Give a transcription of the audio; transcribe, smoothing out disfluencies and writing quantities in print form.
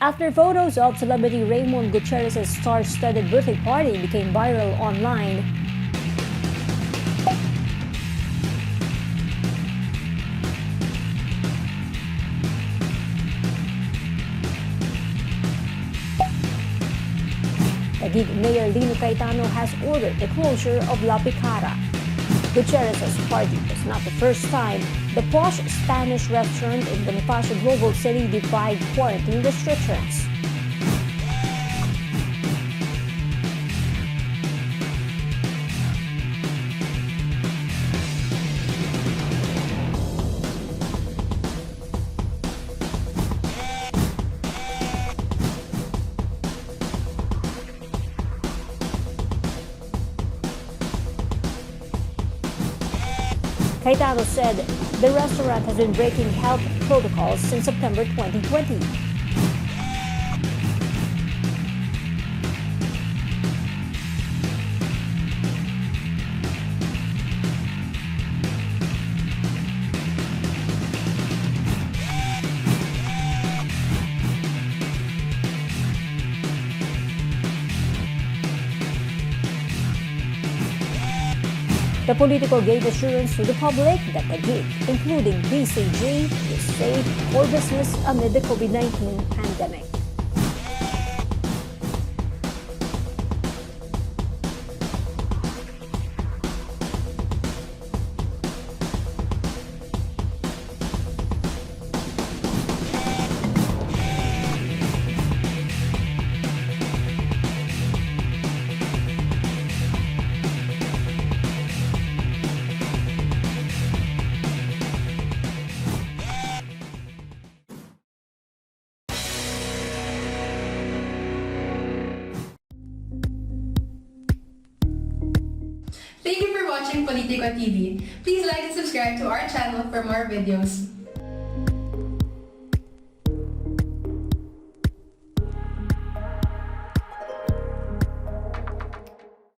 After photos of celebrity Raymond Gutierrez's star-studded birthday party became viral online, Taguig Mayor Lino Cayetano has ordered the closure of La Picara. Gutierrez's party was not the first time the posh Spanish restaurant in Bonifacio Global City defied quarantine restrictions. Cayetano said the restaurant has been breaking health protocols since September 2020. The politico gave assurance to the public that Taguig, including BCG, is safe for business amid the COVID-19 pandemic. Thank you for watching Politico TV. Please like and subscribe to our channel for more videos.